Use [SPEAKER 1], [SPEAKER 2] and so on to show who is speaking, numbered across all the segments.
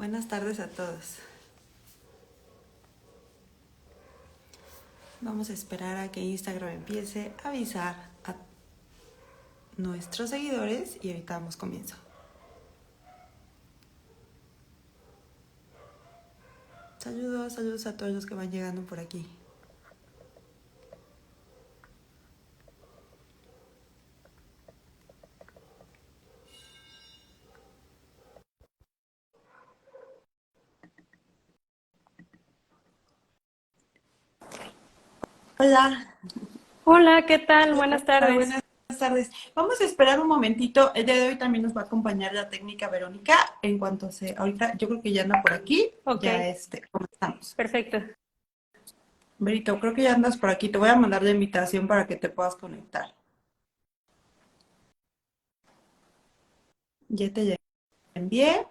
[SPEAKER 1] Buenas tardes a todos. Vamos a esperar a que Instagram empiece a avisar a nuestros seguidores y ahorita damos comienzo. Saludos a todos los que van llegando por aquí. Hola.
[SPEAKER 2] Hola, ¿qué tal? Buenas tardes.
[SPEAKER 1] Buenas tardes. Vamos a esperar un momentito. El día de hoy también nos va a acompañar la técnica Verónica. En cuanto ahorita yo creo que ya anda por aquí.
[SPEAKER 2] Ok,
[SPEAKER 1] Ya comenzamos.
[SPEAKER 2] perfecto.
[SPEAKER 1] Berito, creo que ya andas por aquí. Te voy a mandar la invitación para que te puedas conectar. Ya te envié.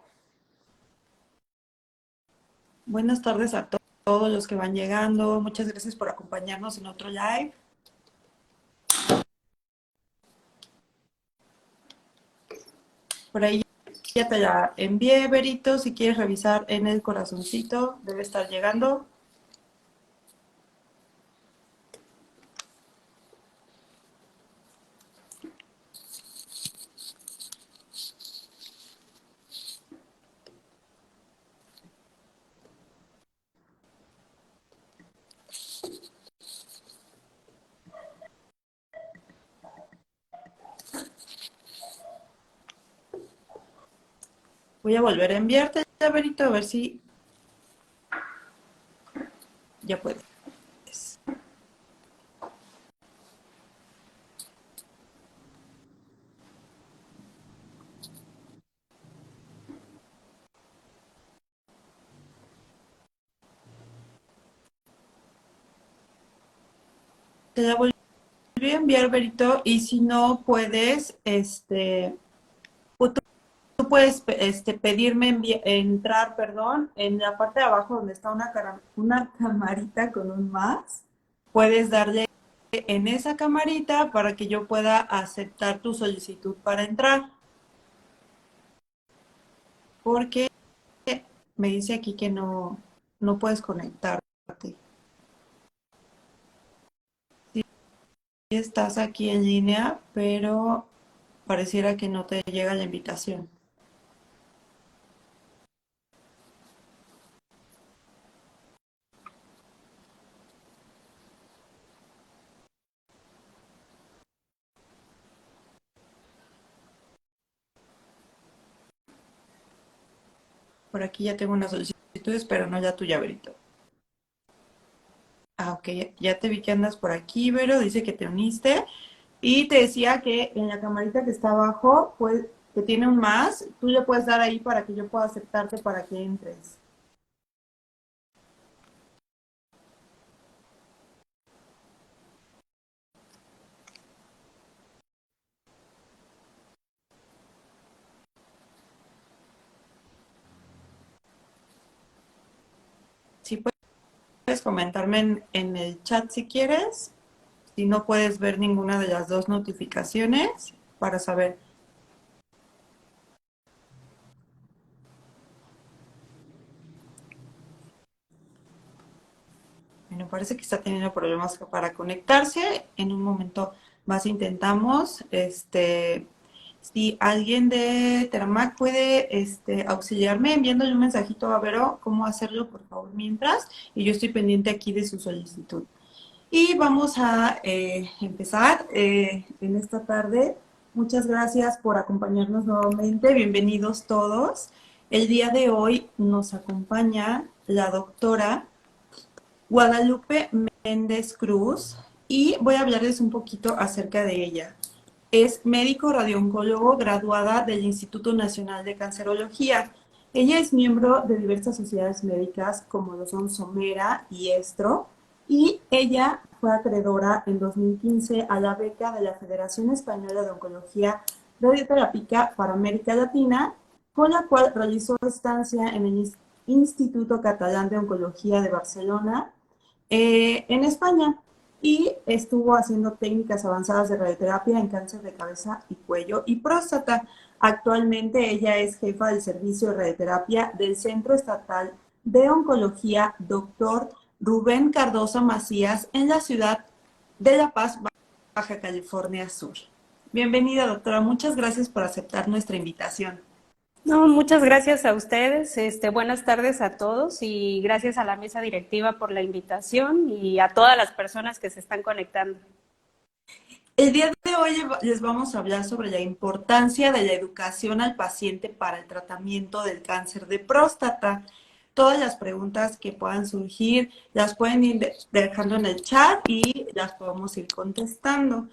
[SPEAKER 1] Buenas tardes a todos los que van llegando. Muchas gracias por acompañarnos en otro live. Por ahí ya te la envié, Berito. Si quieres revisar en el corazoncito, debe estar llegando. Voy a volver a enviarte, Berito, a ver si ya puedes. Te la volví a enviar, Berito, y si no puedes, tú puedes pedirme entrar, perdón, en la parte de abajo donde está una camarita con un más. Puedes darle en esa camarita para que yo pueda aceptar tu solicitud para entrar. Porque me dice aquí que no puedes conectarte. Sí estás aquí en línea, pero pareciera que no te llega la invitación. Por aquí ya tengo unas solicitudes, pero no ya tu llaverito. Ah, ok, ya te vi que andas por aquí, Vero, dice que te uniste. Y te decía que en la camarita que está abajo, pues, que tiene un más, tú le puedes dar ahí para que yo pueda aceptarte para que entres. Sí, puedes comentarme en el chat si quieres, si no puedes ver ninguna de las dos notificaciones para saber. Bueno, parece que está teniendo problemas para conectarse. En un momento más intentamos. Si alguien de Teramac puede auxiliarme enviándole un mensajito a Vero, cómo hacerlo, por favor, mientras. Y yo estoy pendiente aquí de su solicitud. Y vamos a empezar en esta tarde. Muchas gracias por acompañarnos nuevamente. Bienvenidos todos. El día de hoy nos acompaña la doctora Guadalupe Méndez Cruz y voy a hablarles un poquito acerca de ella. Es médico radiooncólogo graduada del Instituto Nacional de Cancerología. Ella es miembro de diversas sociedades médicas como lo son Somera y Estro, y ella fue acreedora en 2015 a la beca de la Federación Española de Oncología Radioterápica para América Latina, con la cual realizó estancia en el Instituto Catalán de Oncología de Barcelona, en España. y estuvo haciendo técnicas avanzadas de radioterapia en cáncer de cabeza y cuello y próstata. Actualmente ella es jefa del servicio de radioterapia del Centro Estatal de Oncología Dr. Rubén Cardoso Macías en la ciudad de La Paz, Baja California Sur. Bienvenida, doctora. Muchas gracias por aceptar nuestra invitación.
[SPEAKER 2] No, muchas gracias a ustedes. Buenas tardes a todos y gracias a la mesa directiva por la invitación y a todas las personas que se están conectando.
[SPEAKER 1] El día de hoy les vamos a hablar sobre la importancia de la educación al paciente para el tratamiento del cáncer de próstata. Todas las preguntas que puedan surgir las pueden ir dejando en el chat y las podemos ir contestando.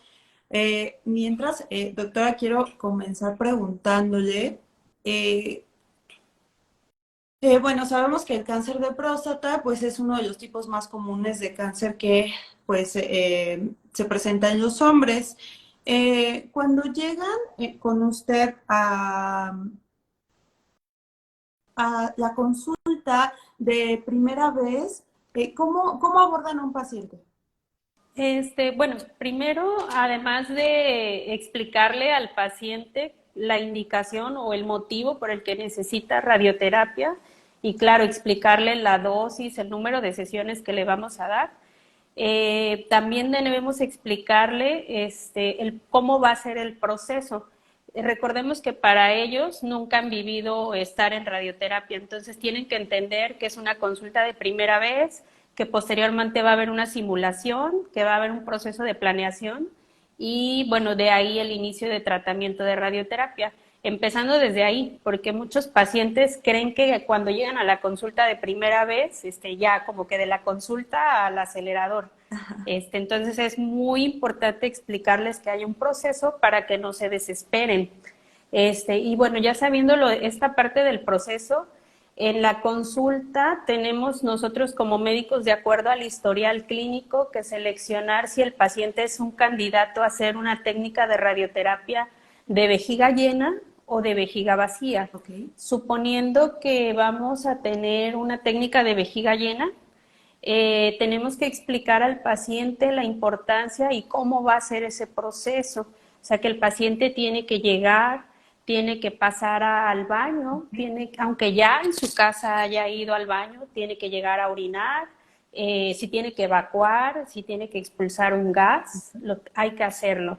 [SPEAKER 1] Mientras, doctora, quiero comenzar preguntándole, bueno, sabemos que el cáncer de próstata pues es uno de los tipos más comunes de cáncer que pues se presenta en los hombres. Cuando llegan con usted a la consulta de primera vez, ¿cómo abordan a un paciente?
[SPEAKER 2] Bueno, primero, además de explicarle al paciente la indicación o el motivo por el que necesita radioterapia y claro, explicarle la dosis, el número de sesiones que le vamos a dar, también debemos explicarle cómo va a ser el proceso. Recordemos que para ellos nunca han vivido estar en radioterapia, entonces tienen que entender que es una consulta de primera vez, que posteriormente va a haber una simulación, que va a haber un proceso de planeación y bueno, de ahí el inicio de tratamiento de radioterapia. Empezando desde ahí, porque muchos pacientes creen que cuando llegan a la consulta de primera vez, ya como que de la consulta al acelerador. Entonces es muy importante explicarles que hay un proceso para que no se desesperen. Y bueno, ya sabiendo esta parte del proceso, en la consulta tenemos nosotros como médicos, de acuerdo al historial clínico, que seleccionar si el paciente es un candidato a hacer una técnica de radioterapia de vejiga llena o de vejiga vacía.
[SPEAKER 1] Okay.
[SPEAKER 2] Suponiendo que vamos a tener una técnica de vejiga llena, tenemos que explicar al paciente la importancia y cómo va a ser ese proceso. O sea, que el paciente tiene que llegar, tiene que pasar al baño, aunque ya en su casa haya ido al baño, tiene que llegar a orinar, si tiene que evacuar, si tiene que expulsar un gas, hay que hacerlo.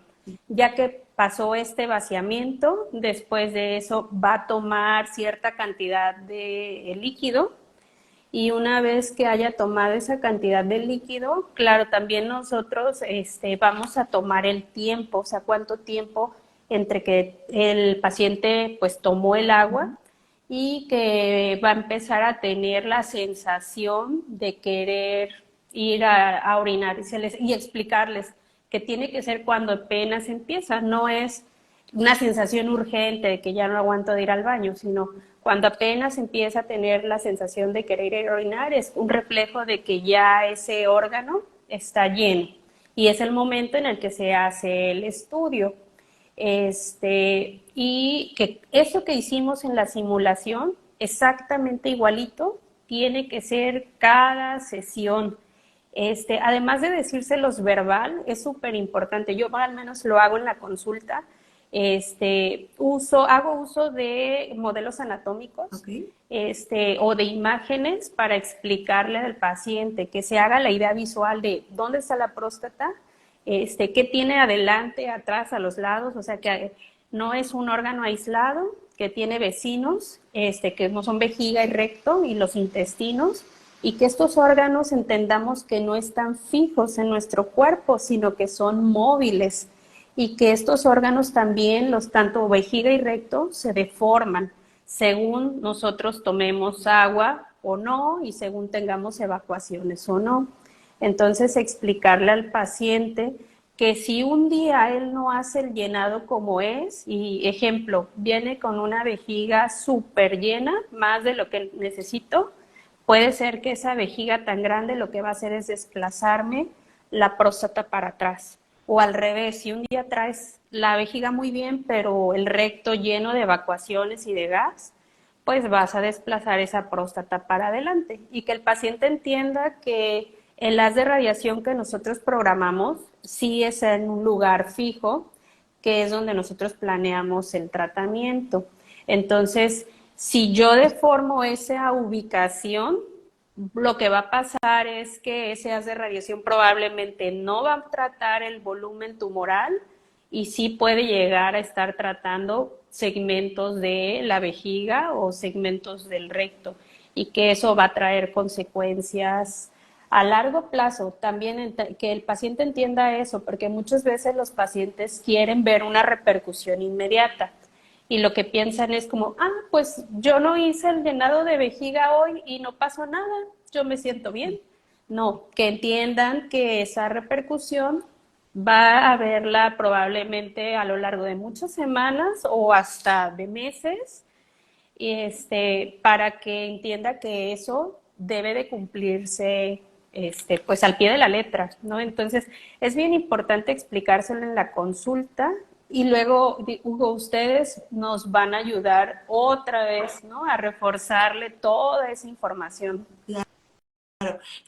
[SPEAKER 2] Ya que pasó este vaciamiento, después de eso va a tomar cierta cantidad de líquido y una vez que haya tomado esa cantidad de líquido, claro, también nosotros vamos a tomar el tiempo, o sea, cuánto tiempo entre que el paciente pues tomó el agua y que va a empezar a tener la sensación de querer ir a orinar y explicarles que tiene que ser cuando apenas empieza, no es una sensación urgente de que ya no aguanto de ir al baño, sino cuando apenas empieza a tener la sensación de querer ir a orinar, es un reflejo de que ya ese órgano está lleno y es el momento en el que se hace el estudio. Y que eso que hicimos en la simulación, exactamente igualito, tiene que ser cada sesión. Además de decírselos verbal, es súper importante. Yo al menos lo hago en la consulta. Hago uso de modelos anatómicos,
[SPEAKER 1] Okay.
[SPEAKER 2] O de imágenes para explicarle al paciente que se haga la idea visual de dónde está la próstata, qué tiene adelante, atrás, a los lados, o sea que no es un órgano aislado, que tiene vecinos, que no son vejiga y recto y los intestinos, y que estos órganos entendamos que no están fijos en nuestro cuerpo, sino que son móviles, y que estos órganos también, tanto vejiga y recto, se deforman según nosotros tomemos agua o no y según tengamos evacuaciones o no. Entonces, explicarle al paciente que si un día él no hace el llenado como es, y ejemplo, viene con una vejiga súper llena, más de lo que necesito, puede ser que esa vejiga tan grande lo que va a hacer es desplazarme la próstata para atrás. O al revés, si un día traes la vejiga muy bien, pero el recto lleno de evacuaciones y de gas, pues vas a desplazar esa próstata para adelante. Y que el paciente entienda que El haz de radiación que nosotros programamos sí es en un lugar fijo, que es donde nosotros planeamos el tratamiento. Entonces, si yo deformo esa ubicación, lo que va a pasar es que ese haz de radiación probablemente no va a tratar el volumen tumoral y sí puede llegar a estar tratando segmentos de la vejiga o segmentos del recto, y que eso va a traer consecuencias a largo plazo. También que el paciente entienda eso, porque muchas veces los pacientes quieren ver una repercusión inmediata y lo que piensan es como, pues yo no hice el llenado de vejiga hoy y no pasó nada, yo me siento bien. No, que entiendan que esa repercusión va a haberla probablemente a lo largo de muchas semanas o hasta de meses, para que entienda que eso debe de cumplirse, pues al pie de la letra, ¿no? Entonces, es bien importante explicárselo en la consulta y luego, Hugo, ustedes nos van a ayudar otra vez, ¿no? A reforzarle toda esa información.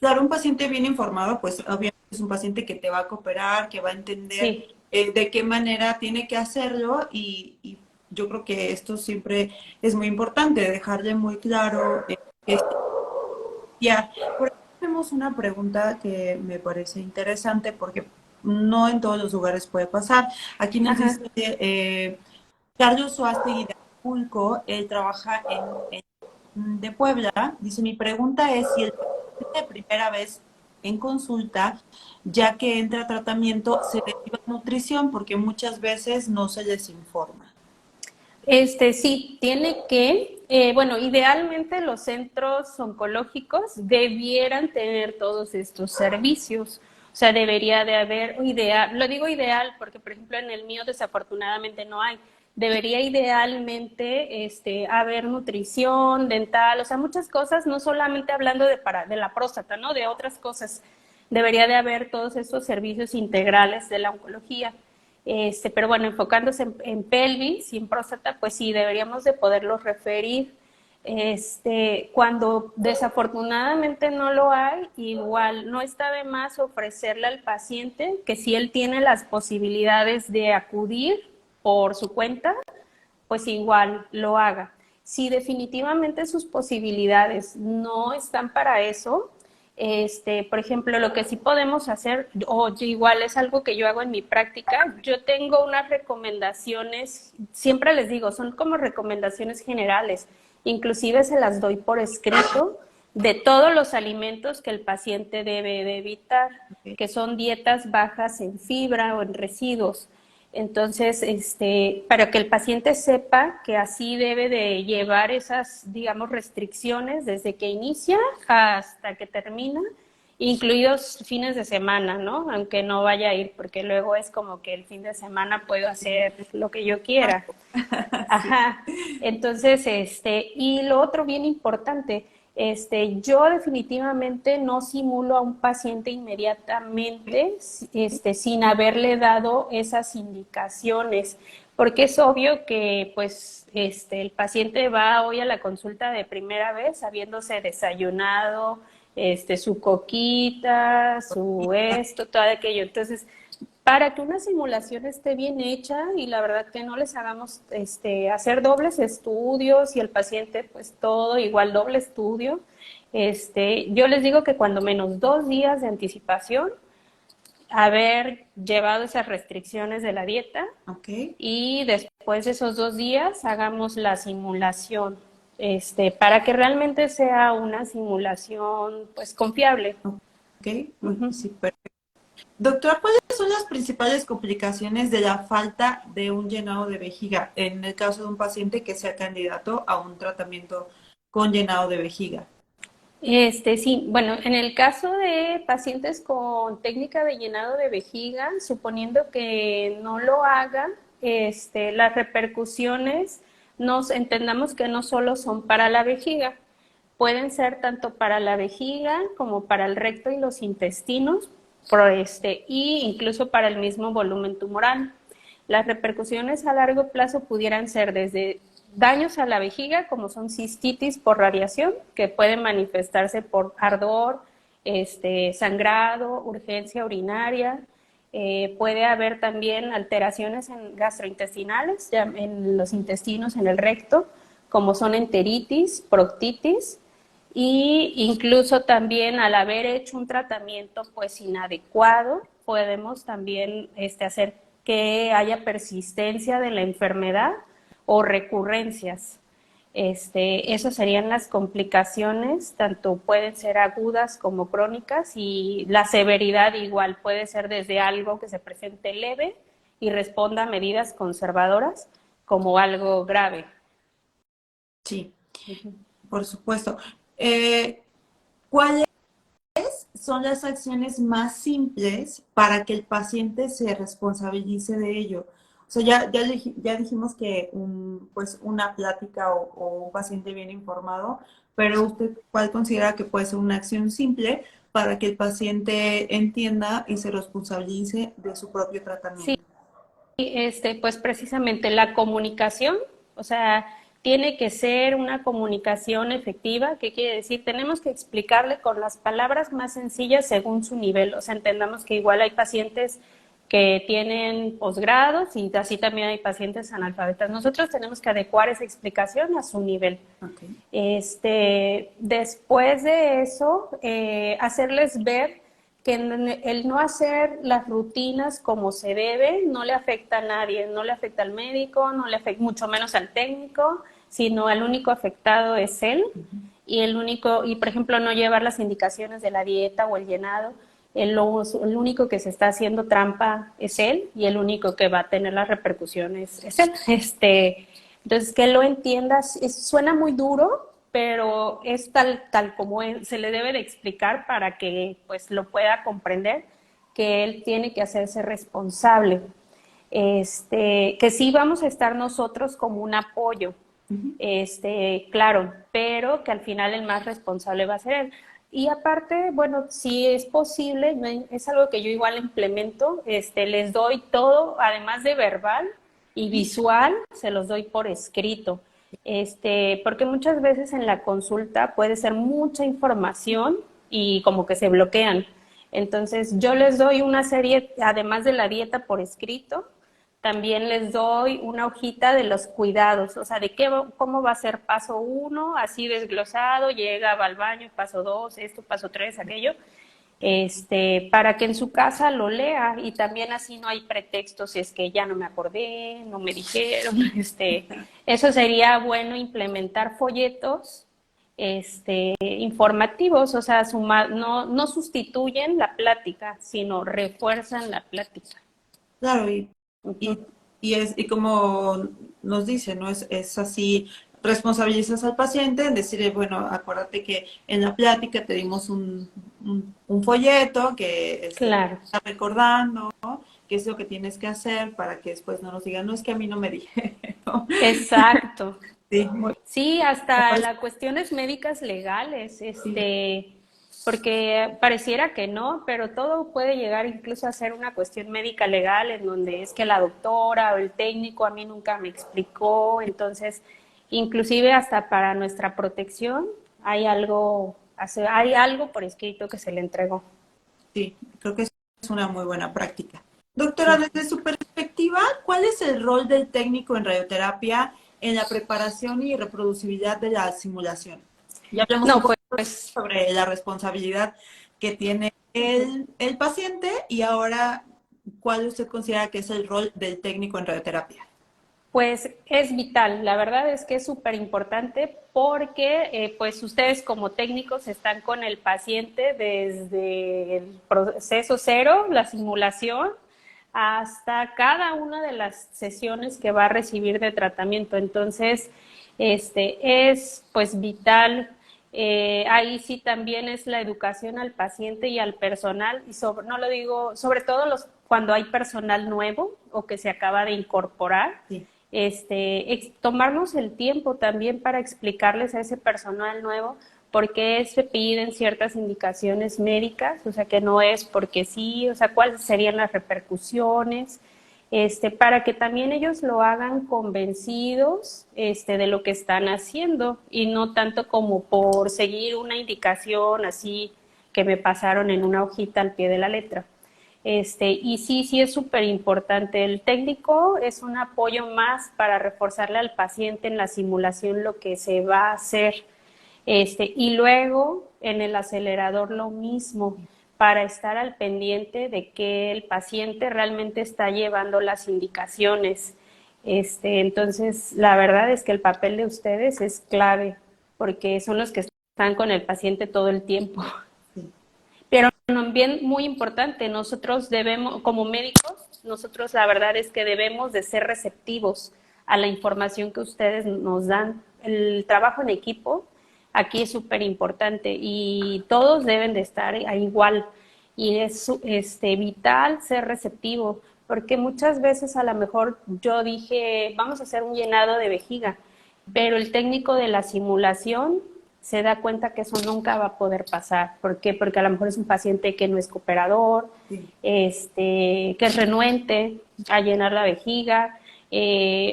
[SPEAKER 1] Claro, un paciente bien informado, pues obviamente es un paciente que te va a cooperar, que va a entender
[SPEAKER 2] Sí.
[SPEAKER 1] de qué manera tiene que hacerlo y yo creo que esto siempre es muy importante, dejarle muy claro que ya. Por aquí tenemos una pregunta que me parece interesante porque no en todos los lugares puede pasar. Aquí nos
[SPEAKER 2] Ajá.
[SPEAKER 1] dice Carlos Suástegui de Acapulco, él trabaja de Puebla. Dice, mi pregunta es si el paciente de primera vez en consulta, ya que entra a tratamiento, se deriva a nutrición porque muchas veces no se les informa.
[SPEAKER 2] Sí, tiene que, bueno, idealmente los centros oncológicos debieran tener todos estos servicios. O sea, debería de haber, ideal, lo digo ideal porque, por ejemplo, en el mío desafortunadamente no hay. Debería idealmente haber nutrición, dental, o sea, muchas cosas, no solamente hablando de la próstata, ¿no? De otras cosas. Debería de haber todos estos servicios integrales de la oncología. Pero bueno, enfocándose en pelvis y en próstata, pues sí, deberíamos de poderlos referir. Cuando desafortunadamente no lo hay, igual no está de más ofrecerle al paciente que si él tiene las posibilidades de acudir por su cuenta, pues igual lo haga. Si definitivamente sus posibilidades no están para eso, por ejemplo, lo que sí podemos hacer, o igual es algo que yo hago en mi práctica, yo tengo unas recomendaciones, siempre les digo, son como recomendaciones generales, inclusive se las doy por escrito, de todos los alimentos que el paciente debe de evitar,
[SPEAKER 1] ¿Okay?
[SPEAKER 2] que son dietas bajas en fibra o en residuos. Entonces, para que el paciente sepa que así debe de llevar esas, digamos, restricciones desde que inicia hasta que termina, incluidos fines de semana, ¿no? Aunque no vaya a ir, porque luego es como que el fin de semana puedo hacer lo que yo quiera.
[SPEAKER 1] Sí.
[SPEAKER 2] Ajá. Entonces, y lo otro bien importante, yo definitivamente no simulo a un paciente inmediatamente, sin haberle dado esas indicaciones, porque es obvio que, pues, el paciente va hoy a la consulta de primera vez habiéndose desayunado, su coquita, su esto, todo aquello. Entonces, para que una simulación esté bien hecha y la verdad que no les hagamos hacer dobles estudios y el paciente pues todo igual doble estudio, yo les digo que cuando menos 2 días de anticipación haber llevado esas restricciones de la dieta
[SPEAKER 1] Ok,
[SPEAKER 2] y después de esos 2 días hagamos la simulación, para que realmente sea una simulación pues confiable.
[SPEAKER 1] ok,
[SPEAKER 2] Uh-huh.
[SPEAKER 1] sí, perfecto. Doctora, ¿cuáles son las principales complicaciones de la falta de un llenado de vejiga en el caso de un paciente que sea candidato a un tratamiento con llenado de vejiga?
[SPEAKER 2] Sí, bueno, en el caso de pacientes con técnica de llenado de vejiga, suponiendo que no lo hagan, las repercusiones nos entendamos que no solo son para la vejiga, pueden ser tanto para la vejiga como para el recto y los intestinos, y incluso para el mismo volumen tumoral. Las repercusiones a largo plazo pudieran ser desde daños a la vejiga, como son cistitis por radiación, que pueden manifestarse por ardor, sangrado, urgencia urinaria. Puede haber también alteraciones gastrointestinales, ya en los intestinos, en el recto, como son enteritis, proctitis, y incluso también al haber hecho un tratamiento pues inadecuado, podemos también hacer que haya persistencia de la enfermedad o recurrencias. Esas serían las complicaciones, tanto pueden ser agudas como crónicas, y la severidad igual puede ser desde algo que se presente leve y responda a medidas conservadoras como algo grave.
[SPEAKER 1] Sí, por supuesto. ¿Cuáles son las acciones más simples para que el paciente se responsabilice de ello? O sea, ya dijimos que pues una plática o un paciente bien informado, pero ¿usted cuál considera que puede ser una acción simple para que el paciente entienda y se responsabilice de su propio
[SPEAKER 2] Sí,
[SPEAKER 1] tratamiento?
[SPEAKER 2] pues precisamente la comunicación, o sea, tiene que ser una comunicación efectiva. ¿Qué quiere decir? Tenemos que explicarle con las palabras más sencillas según su nivel. O sea, entendamos que igual hay pacientes que tienen posgrados y así también hay pacientes analfabetas. Nosotros tenemos que adecuar esa explicación a su nivel.
[SPEAKER 1] Okay.
[SPEAKER 2] Después de eso, hacerles ver que el no hacer las rutinas como se debe no le afecta a nadie, no le afecta al médico, no le afecta mucho menos al técnico, sino el único afectado es él. Y por ejemplo, no llevar las indicaciones de la dieta o el llenado. El único que se está haciendo trampa es él, y el único que va a tener las repercusiones es él. Entonces, que lo entiendas, suena muy duro, pero es tal como se le debe de explicar para que pues lo pueda comprender, que él tiene que hacerse responsable. Que sí vamos a estar nosotros como un apoyo, claro, pero que al final el más responsable va a ser él. Y aparte, bueno, si es posible, es algo que yo igual implemento, les doy todo, además de verbal y visual, se los doy por escrito. Porque muchas veces en la consulta puede ser mucha información y como que se bloquean. Entonces, yo les doy una serie, además de la dieta por escrito, también les doy una hojita de los cuidados, o sea, cómo va a ser paso 1, así desglosado, llega, va al baño, paso 2, esto, paso 3, aquello, para que en su casa lo lea, y también así no hay pretextos si es que ya no me acordé, no me dijeron, eso sería bueno implementar folletos, informativos, o sea, no sustituyen la plática, sino refuerzan la plática.
[SPEAKER 1] Claro, y,
[SPEAKER 2] Uh-huh.
[SPEAKER 1] y como nos dice, ¿no? Es así, responsabilizas al paciente en decirle, bueno, acuérdate que en la plática te dimos un folleto que
[SPEAKER 2] Claro.
[SPEAKER 1] está recordando, ¿no? Qué es lo que tienes que hacer para que después no nos digan, no, es que a mí no me dijeron.
[SPEAKER 2] Exacto.
[SPEAKER 1] Sí,
[SPEAKER 2] Sí,
[SPEAKER 1] me
[SPEAKER 2] hasta
[SPEAKER 1] parece,
[SPEAKER 2] las cuestiones médicas legales,
[SPEAKER 1] sí,
[SPEAKER 2] porque pareciera que no, pero todo puede llegar incluso a ser una cuestión médica legal, en donde es que la doctora o el técnico a mí nunca me explicó. Entonces, inclusive hasta para nuestra protección hay algo por escrito que se le entregó.
[SPEAKER 1] sí, creo que es una muy buena práctica. Doctora,
[SPEAKER 2] Sí.
[SPEAKER 1] desde su perspectiva, ¿cuál es el rol del técnico en radioterapia en la preparación y reproducibilidad de la simulación? Ya hablamos un
[SPEAKER 2] No,
[SPEAKER 1] poco
[SPEAKER 2] pues
[SPEAKER 1] sobre la responsabilidad que tiene el paciente y ahora, ¿cuál usted considera que es el rol del técnico en radioterapia?
[SPEAKER 2] Pues es vital, la verdad es que es súper importante, porque pues ustedes como técnicos están con el paciente desde el proceso cero, la simulación, hasta cada una de las sesiones que va a recibir de tratamiento. Entonces, es pues vital. Ahí sí también es la educación al paciente y al personal, y no lo digo, sobre todo cuando hay personal nuevo o que se acaba de incorporar,
[SPEAKER 1] Sí,
[SPEAKER 2] tomarnos el tiempo también para explicarles a ese personal nuevo por qué se piden ciertas indicaciones médicas, o sea, que no es porque sí, o sea, cuáles serían las repercusiones, para que también ellos lo hagan convencidos, de lo que están haciendo, y no tanto como por seguir una indicación así que me pasaron en una hojita al pie de la letra. Y sí es súper importante. El técnico es un apoyo más para reforzarle al paciente en la simulación lo que se va a hacer. Y luego en el acelerador lo mismo, para estar al pendiente de que el paciente realmente está llevando las indicaciones. Entonces, la verdad es que el papel de ustedes es clave, porque son los que están con el paciente todo el tiempo.
[SPEAKER 1] Sí.
[SPEAKER 2] Pero también muy importante, nosotros debemos, como médicos, nosotros la verdad es que debemos de ser receptivos a la información que ustedes nos dan. El trabajo en equipo aquí es súper importante y todos deben de estar igual. Y es vital ser receptivo, porque muchas veces a lo mejor yo dije, vamos a hacer un llenado de vejiga, pero el técnico de la simulación se da cuenta que eso nunca va a poder pasar. ¿Por qué? Porque a lo mejor es un paciente que no es cooperador,
[SPEAKER 1] Sí.
[SPEAKER 2] que es renuente a llenar la vejiga,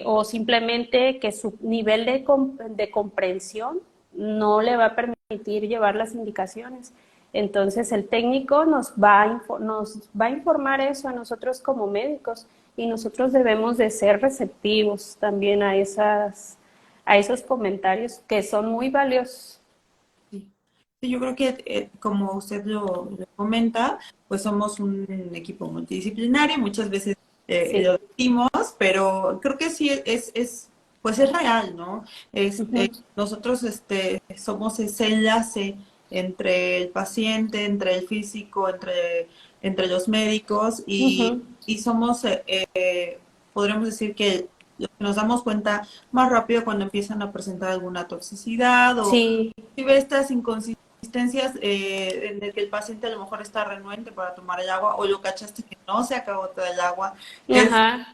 [SPEAKER 2] o simplemente que su nivel de comprensión no le va a permitir llevar las indicaciones. Entonces el técnico nos va a informar eso a nosotros como médicos y nosotros debemos de ser receptivos también a esos comentarios que son muy valiosos.
[SPEAKER 1] Sí. Sí, yo creo que, como usted lo comenta, pues somos un equipo multidisciplinario, muchas veces lo
[SPEAKER 2] Sí.
[SPEAKER 1] decimos, pero creo que sí pues es real, ¿no?
[SPEAKER 2] Uh-huh.
[SPEAKER 1] Nosotros somos ese enlace entre el paciente, entre el físico, entre los médicos
[SPEAKER 2] Uh-huh.
[SPEAKER 1] y somos, podríamos decir que nos damos cuenta más rápido cuando empiezan a presentar alguna toxicidad o
[SPEAKER 2] Sí.
[SPEAKER 1] si ve estas inconsistencias en el que el paciente a lo mejor está renuente para tomar el agua o lo cachaste que no se acabó todo el agua
[SPEAKER 2] Ajá.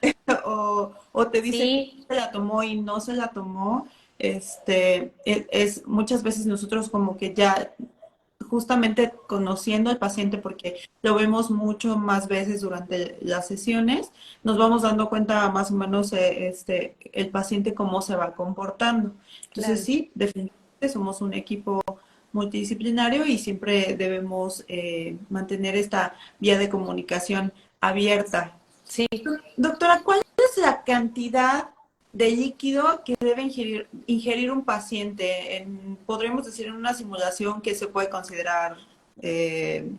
[SPEAKER 1] o te dice que
[SPEAKER 2] Sí.
[SPEAKER 1] se la tomó y no se la tomó, muchas veces nosotros como que ya justamente conociendo al paciente porque lo vemos mucho más veces durante las sesiones, nos vamos dando cuenta más o menos el paciente cómo se va comportando. Entonces
[SPEAKER 2] Claro.
[SPEAKER 1] sí, definitivamente somos un equipo multidisciplinario y siempre debemos mantener esta vía de comunicación abierta.
[SPEAKER 2] Sí.
[SPEAKER 1] Doctora, ¿cuál es la cantidad de líquido que debe ingerir un paciente? Podríamos decir en una simulación que se puede considerar eh,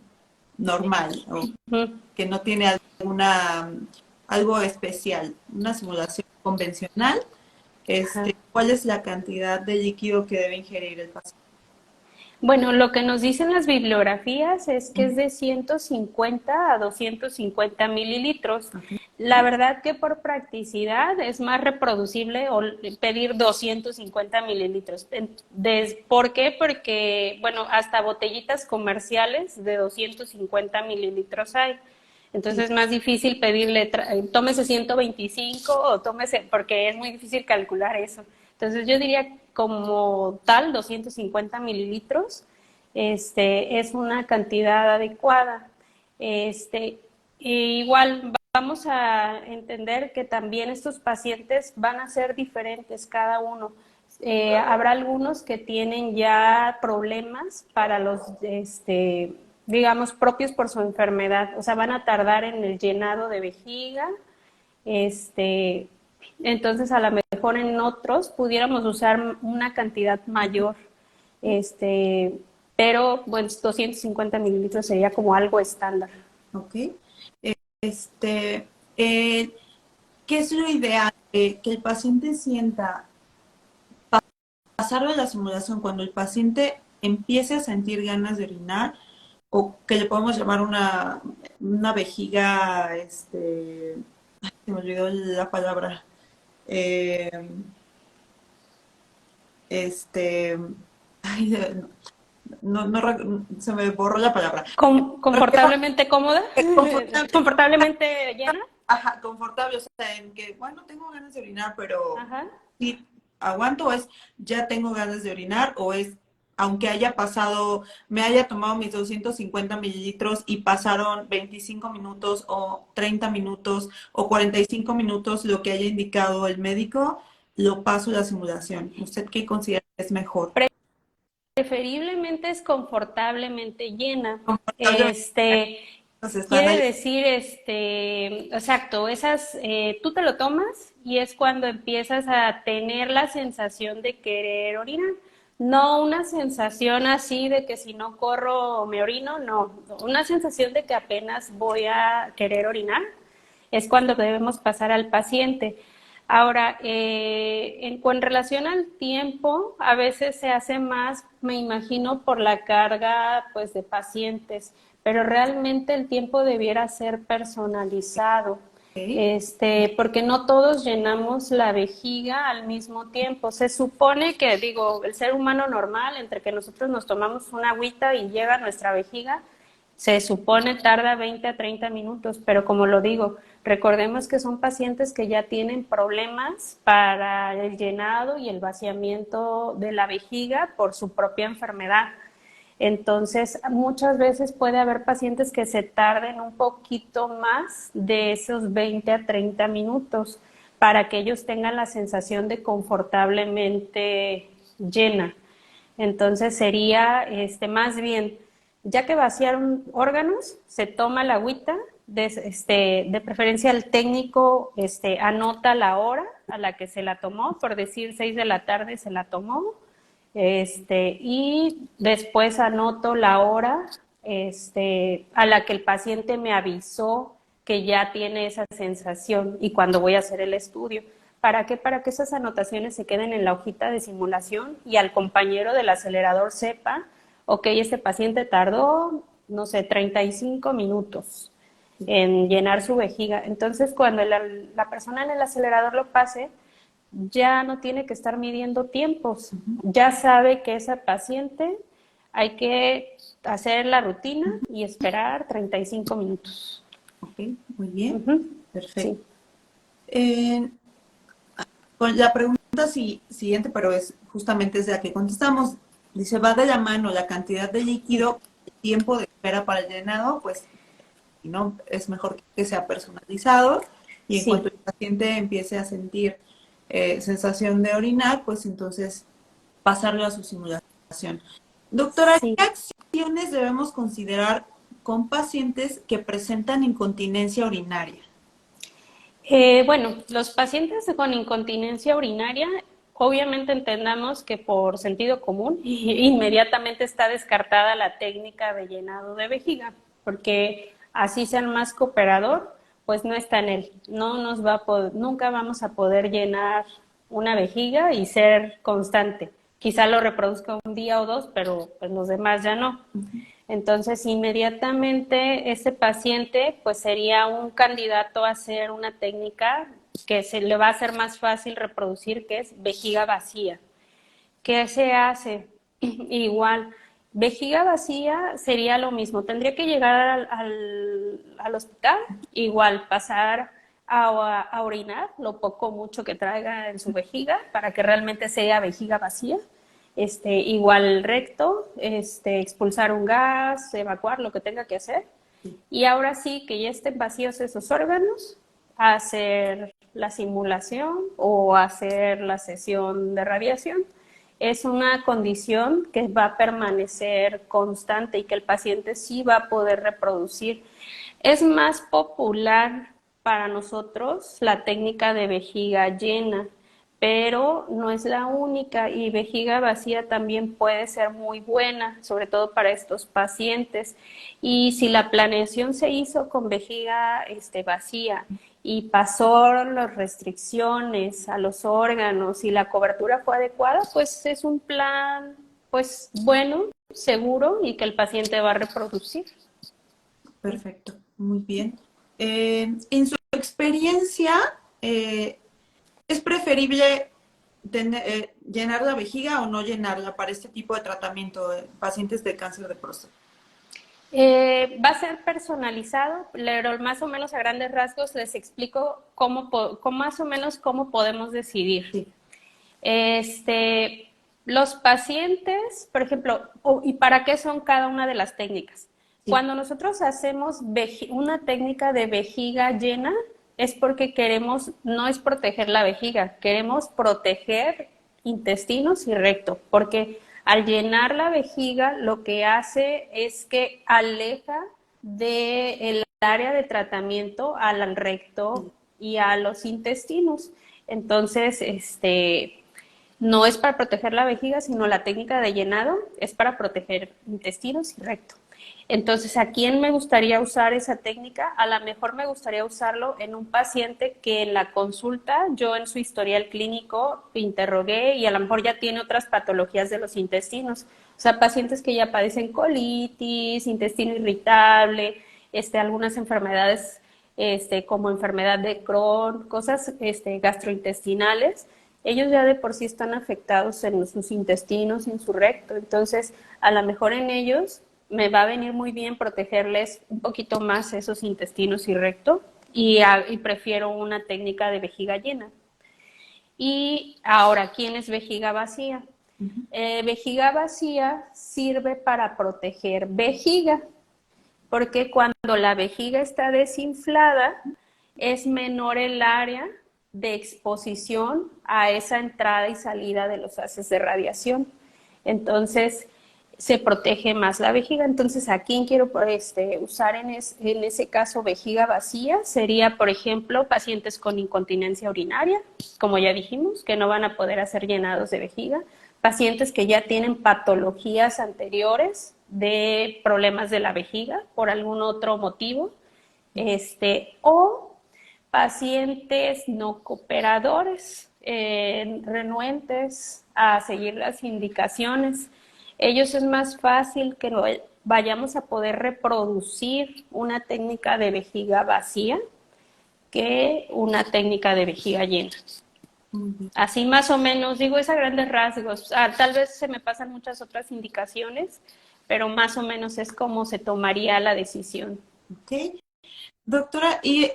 [SPEAKER 1] normal o
[SPEAKER 2] Uh-huh.
[SPEAKER 1] que no tiene algo especial. Una simulación convencional,
[SPEAKER 2] Ajá.
[SPEAKER 1] ¿cuál es la cantidad de líquido que debe ingerir el paciente?
[SPEAKER 2] Bueno, lo que nos dicen las bibliografías es que es de 150 a 250 mililitros.
[SPEAKER 1] Okay.
[SPEAKER 2] La verdad que por practicidad es más reproducible pedir 250 mililitros. ¿Por qué? Porque, bueno, hasta botellitas comerciales de 250 mililitros hay.
[SPEAKER 1] Sí,
[SPEAKER 2] Entonces es más difícil pedirle, tómese 125 o tómese, porque es muy difícil calcular eso. Entonces yo diría como tal 250 mililitros es una cantidad adecuada. Igual vamos a entender que también estos pacientes van a ser diferentes cada uno. Habrá algunos que tienen ya problemas para los, digamos, propios por su enfermedad, o sea, van a tardar en el llenado de vejiga, este, entonces a lo mejor en otros pudiéramos usar una cantidad mayor, este, pero bueno, 250 mililitros sería como algo estándar.
[SPEAKER 1] ok. Este, eh, ¿Qué es lo ideal? Que el paciente sienta pasar de la simulación cuando el paciente empiece a sentir ganas de orinar o que le podemos llamar una vejiga, se me olvidó la palabra, eh, este, ay, se me borró la palabra.
[SPEAKER 2] ¿Confortablemente cómoda?
[SPEAKER 1] Confortable,
[SPEAKER 2] ¿Confortablemente llena?
[SPEAKER 1] ajá, confortable, o sea, en que, bueno, tengo ganas de orinar, pero
[SPEAKER 2] Ajá.
[SPEAKER 1] sí, aguanto, o es, ya tengo ganas de orinar, o es, aunque haya pasado, me haya tomado mis 250 mililitros y pasaron 25 minutos o 30 minutos o 45 minutos, lo que haya indicado el médico, lo paso a la simulación. ¿Usted qué considera que es mejor?
[SPEAKER 2] preferiblemente es confortablemente llena.
[SPEAKER 1] Confortable, nos están
[SPEAKER 2] Quiere
[SPEAKER 1] ayudando.
[SPEAKER 2] decir, exacto, tú te lo tomas y es cuando empiezas a tener la sensación de querer orinar. No una sensación así de que si no corro me orino, no. Una sensación de que apenas voy a querer orinar es cuando debemos pasar al paciente. Ahora, con relación al tiempo, a veces se hace más, me imagino, por la carga pues, de pacientes, pero realmente el tiempo debiera ser personalizado,
[SPEAKER 1] Ok.
[SPEAKER 2] porque no todos llenamos la vejiga al mismo tiempo. Se supone que, digo, el ser humano normal, entre que nosotros nos tomamos una agüita y llega a nuestra vejiga, se supone tarda 20 a 30 minutos, pero como lo digo, recordemos que son pacientes que ya tienen problemas para el llenado y el vaciamiento de la vejiga por su propia enfermedad. Entonces, muchas veces puede haber pacientes que se tarden un poquito más de esos 20 a 30 minutos para que ellos tengan la sensación de confortablemente llena. Entonces sería más bien, ya que vaciaron órganos, se toma la agüita, de preferencia el técnico anota la hora a la que se la tomó, por decir 6 de la tarde se la tomó, y después anoto la hora a la que el paciente me avisó que ya tiene esa sensación y cuando voy a hacer el estudio. ¿Para qué? Para que esas anotaciones se queden en la hojita de simulación y al compañero del acelerador sepa, ok, este paciente tardó, no sé, 35 minutos en llenar su vejiga. Entonces, cuando la persona en el acelerador lo pase, ya no tiene que estar midiendo tiempos, ya sabe que esa paciente hay que hacer la rutina y esperar 35 minutos.
[SPEAKER 1] Ok, muy bien,
[SPEAKER 2] Ujú.
[SPEAKER 1] perfecto.
[SPEAKER 2] Sí,
[SPEAKER 1] Eh, con la pregunta siguiente, pero es justamente es la que contestamos. Dice, va de la mano la cantidad de líquido, el tiempo de espera para el llenado, pues si no, es mejor que sea personalizado y en cuanto
[SPEAKER 2] sí,
[SPEAKER 1] el paciente empiece a sentir sensación de orinar, pues entonces pasarlo a su simulación. Doctora,
[SPEAKER 2] sí.
[SPEAKER 1] ¿qué acciones debemos considerar con pacientes que presentan incontinencia urinaria?
[SPEAKER 2] Bueno, los pacientes con incontinencia urinaria, obviamente entendamos que por sentido común inmediatamente está descartada la técnica de llenado de vejiga, porque así sea el más cooperador, pues no está en él. No nos va a nunca vamos a poder llenar una vejiga y ser constante. Quizá lo reproduzca un día o dos, pero pues los demás ya no. Entonces, inmediatamente ese paciente pues sería un candidato a hacer una técnica que se le va a ser más fácil reproducir, que es vejiga vacía. ¿Qué se hace? Igual, vejiga vacía sería lo mismo. Tendría que llegar al hospital, igual pasar a orinar lo poco o mucho que traiga en su vejiga para que realmente sea vejiga vacía. Igual el recto, expulsar un gas, evacuar lo que tenga que hacer. Y ahora sí que ya estén vacíos esos órganos, hacer la simulación o hacer la sesión de radiación. Es una condición que va a permanecer constante y que el paciente sí va a poder reproducir. Es más popular para nosotros la técnica de vejiga llena, pero no es la única y vejiga vacía también puede ser muy buena, sobre todo para estos pacientes. Y si la planeación se hizo con vejiga vacía y pasó las restricciones a los órganos y la cobertura fue adecuada, pues es un plan pues bueno, seguro y que el paciente va a reproducir.
[SPEAKER 1] Perfecto, muy bien. En su experiencia, eh, ¿es preferible llenar la vejiga o no llenarla para este tipo de tratamiento de pacientes de cáncer de próstata?
[SPEAKER 2] Va a ser personalizado, pero más o menos a grandes rasgos les explico más o menos cómo podemos decidir.
[SPEAKER 1] Sí,
[SPEAKER 2] Este, los pacientes, por ejemplo, ¿y para qué son cada una de las técnicas?
[SPEAKER 1] sí,
[SPEAKER 2] Cuando nosotros hacemos una técnica de vejiga llena, es porque queremos, no es proteger la vejiga, queremos proteger intestinos y recto, porque Al llenar la vejiga, lo que hace es que aleja del área de tratamiento al recto y a los intestinos. Entonces, no es para proteger la vejiga, sino la técnica de llenado es para proteger intestinos y recto. Entonces, ¿a quién me gustaría usar esa técnica? A lo mejor me gustaría usarlo en un paciente que en la consulta, yo en su historial clínico interrogué y a lo mejor ya tiene otras patologías de los intestinos. O sea, pacientes que ya padecen colitis, intestino irritable, algunas enfermedades como enfermedad de Crohn, cosas gastrointestinales. Ellos ya de por sí están afectados en sus intestinos, en su recto. Entonces, a lo mejor en ellos me va a venir muy bien protegerles un poquito más esos intestinos y recto y prefiero una técnica de vejiga llena. Y ahora, ¿quién es vejiga vacía? Vejiga vacía sirve para proteger vejiga, porque cuando la vejiga está desinflada es menor el área de exposición a esa entrada y salida de los haces de radiación. Entonces, se protege más la vejiga. Entonces, ¿a quién quiero usar en ese caso vejiga vacía? Sería, por ejemplo, pacientes con incontinencia urinaria, como ya dijimos, que no van a poder hacer llenados de vejiga, pacientes que ya tienen patologías anteriores de problemas de la vejiga por algún otro motivo, o pacientes no cooperadores, renuentes a seguir las indicaciones. Ellos es más fácil que vayamos a poder reproducir una técnica de vejiga vacía que una técnica de vejiga llena. Así más o menos, digo, es a grandes rasgos. Tal vez se me pasan muchas otras indicaciones, pero más o menos es como se tomaría la decisión.
[SPEAKER 1] Ok. Doctora, y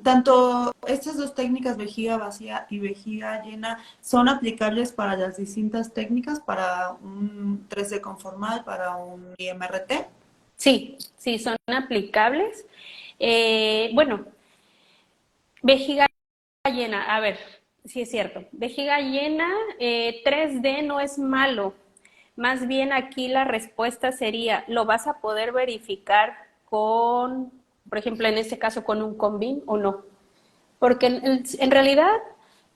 [SPEAKER 1] tanto estas dos técnicas, vejiga vacía y vejiga llena, ¿son aplicables para las distintas técnicas, para un 3D conformal, para un IMRT?
[SPEAKER 2] Sí, sí, son aplicables. Bueno, vejiga llena, a ver, sí es cierto. Vejiga llena, 3D no es malo. Más bien aquí la respuesta sería, ¿lo vas a poder verificar con, por ejemplo, en este caso con un Combin o no? Porque en realidad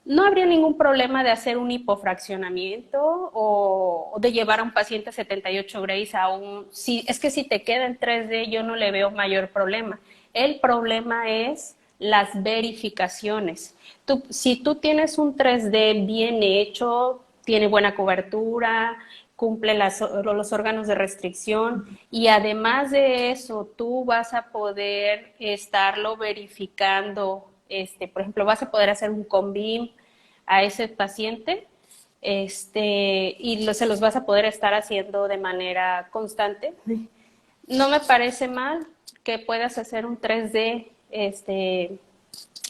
[SPEAKER 2] no habría ningún problema de hacer un hipofraccionamiento o de llevar a un paciente 78 Grays a un... es que si te queda en 3D yo no le veo mayor problema. El problema es las verificaciones. Si tú tienes un 3D bien hecho, tiene buena cobertura, cumple los órganos de restricción y además de eso tú vas a poder estarlo verificando, por ejemplo, vas a poder hacer un CONBIM a ese paciente y se los vas a poder estar haciendo de manera constante. No me parece mal que puedas hacer un 3D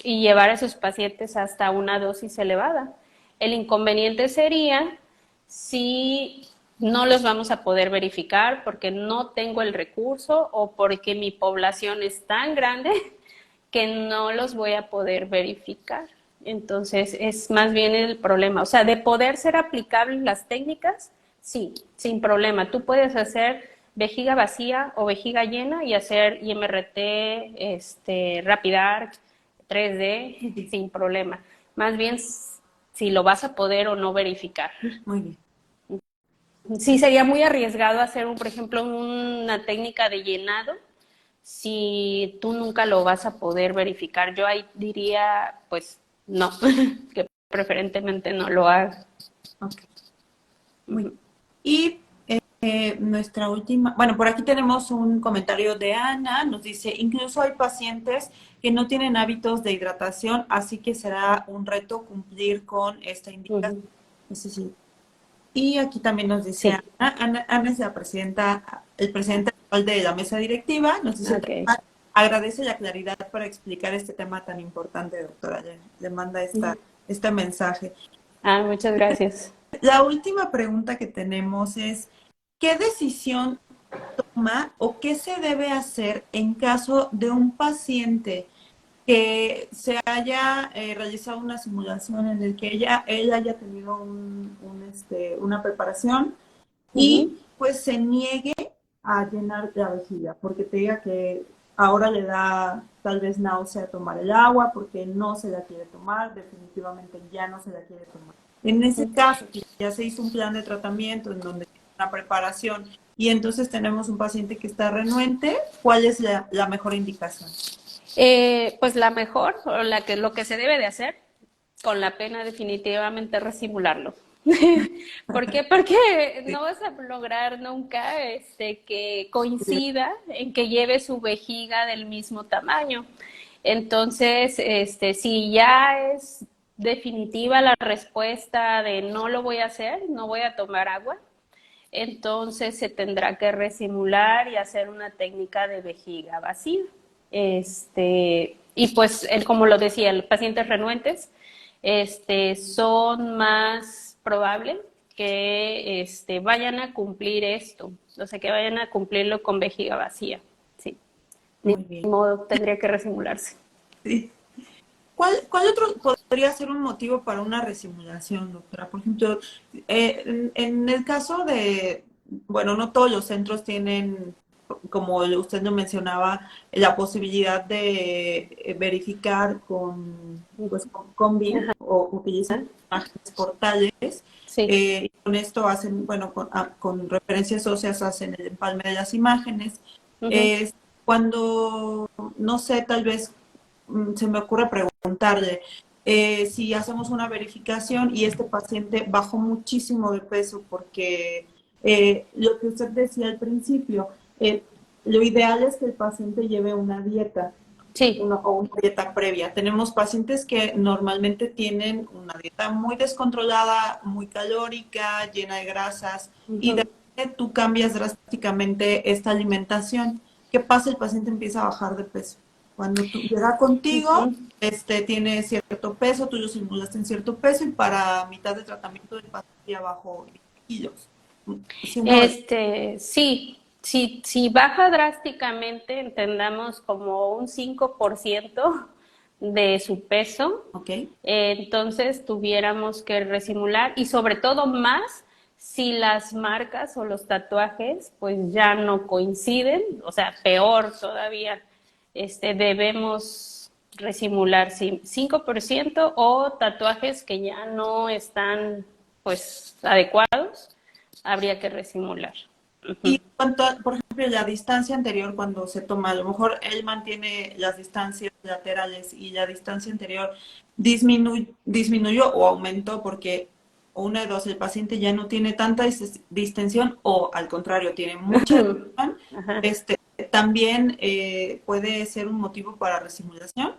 [SPEAKER 2] y llevar a esos pacientes hasta una dosis elevada. El inconveniente sería si no los vamos a poder verificar porque no tengo el recurso o porque mi población es tan grande que no los voy a poder verificar. Entonces, es más bien el problema. O sea, de poder ser aplicables las técnicas, sí, sin problema. Tú puedes hacer vejiga vacía o vejiga llena y hacer IMRT, Rapid-ARC, 3D, sin problema. Más bien, si lo vas a poder o no verificar.
[SPEAKER 1] Muy bien.
[SPEAKER 2] Sí, sería muy arriesgado hacer, por ejemplo, una técnica de llenado si tú nunca lo vas a poder verificar. Yo ahí diría, pues, no, que preferentemente no lo haga.
[SPEAKER 1] Ok. Muy bien. Y nuestra última, bueno, por aquí tenemos un comentario de Ana, nos dice, incluso hay pacientes que no tienen hábitos de hidratación, así que será un reto cumplir con esta indicación. Sí. Y aquí también nos dice
[SPEAKER 2] Sí.
[SPEAKER 1] Ana es la el presidente actual de la mesa directiva, nos dice,
[SPEAKER 2] Okay.
[SPEAKER 1] agradece la claridad para explicar este tema tan importante, doctora, le manda este mensaje.
[SPEAKER 2] Muchas gracias.
[SPEAKER 1] La última pregunta que tenemos es, ¿qué decisión toma o qué se debe hacer en caso de un paciente que se haya realizado una simulación en el que ella haya tenido una preparación y
[SPEAKER 2] Ujú.
[SPEAKER 1] pues se niegue a llenar la vejiga, porque te diga que ahora le da tal vez náusea tomar el agua, porque no se la quiere tomar, definitivamente ya no se la quiere tomar. En ese caso, si ya se hizo un plan de tratamiento en donde hay una preparación y entonces tenemos un paciente que está renuente, ¿cuál es la mejor indicación?
[SPEAKER 2] Pues la mejor, o lo que se debe de hacer, con la pena definitivamente resimularlo. ¿Por qué? Porque
[SPEAKER 1] Sí.
[SPEAKER 2] no vas a lograr nunca que coincida en que lleve su vejiga del mismo tamaño. Entonces, si ya es definitiva la respuesta de no lo voy a hacer, no voy a tomar agua, entonces se tendrá que resimular y hacer una técnica de vejiga vacía. Y pues, como lo decía, los pacientes renuentes son más probables que vayan a cumplir esto, o sea, que vayan a cumplirlo con vejiga vacía. Sí, ni
[SPEAKER 1] Muy bien.
[SPEAKER 2] modo, tendría que resimularse.
[SPEAKER 1] Sí. ¿Cuál otro podría ser un motivo para una resimulación, doctora? Por ejemplo, en el caso de, bueno, no todos los centros tienen, como usted lo mencionaba, la posibilidad de verificar con BIM o utilizan imágenes portales.
[SPEAKER 2] Sí.
[SPEAKER 1] Y con esto hacen, bueno, con referencias óseas hacen el empalme de las imágenes.
[SPEAKER 2] Uh-huh.
[SPEAKER 1] Es cuando, no sé, tal vez se me ocurre preguntarle si hacemos una verificación y este paciente bajó muchísimo de peso porque lo que usted decía al principio, eh, lo ideal es que el paciente lleve una dieta
[SPEAKER 2] Sí.
[SPEAKER 1] o una dieta previa. Tenemos pacientes que normalmente tienen una dieta muy descontrolada, muy calórica, llena de grasas y de
[SPEAKER 2] Uh-huh.
[SPEAKER 1] repente tú cambias drásticamente esta alimentación. ¿Qué pasa? El paciente empieza a bajar de peso. Cuando tú llega contigo,
[SPEAKER 2] Uh-huh.
[SPEAKER 1] tiene cierto peso, tú lo simulaste en cierto peso y para mitad de tratamiento del paciente ya bajó 10 kilos. Siendo,
[SPEAKER 2] Si baja drásticamente, entendamos como un 5% de su peso,
[SPEAKER 1] ok,
[SPEAKER 2] entonces tuviéramos que resimular y sobre todo más si las marcas o los tatuajes pues ya no coinciden, o sea, peor todavía, debemos resimular 5% o tatuajes que ya no están pues adecuados habría que resimular.
[SPEAKER 1] y
[SPEAKER 2] Uh-huh.
[SPEAKER 1] en cuanto a, por ejemplo, la distancia anterior cuando se toma, a lo mejor él mantiene las distancias laterales y la distancia anterior disminuyó o aumentó porque una de dos, el paciente ya no tiene tanta distensión o al contrario, tiene mucha distensión,
[SPEAKER 2] Ajá.
[SPEAKER 1] este, también puede ser un motivo para resimulación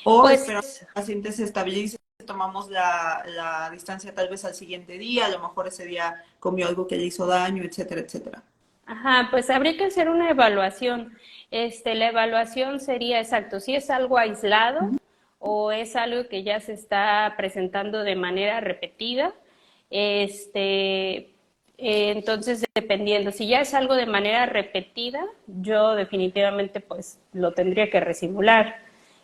[SPEAKER 1] o esperar que
[SPEAKER 2] Pues,
[SPEAKER 1] el paciente se estabilice, tomamos la distancia tal vez al siguiente día, a lo mejor ese día comió algo que le hizo daño, etcétera, etcétera.
[SPEAKER 2] ajá, pues habría que hacer una evaluación. La evaluación sería exacto, si es algo aislado o es algo que ya se está presentando de manera repetida. Entonces, dependiendo, si ya es algo de manera repetida, yo definitivamente pues lo tendría que resimular.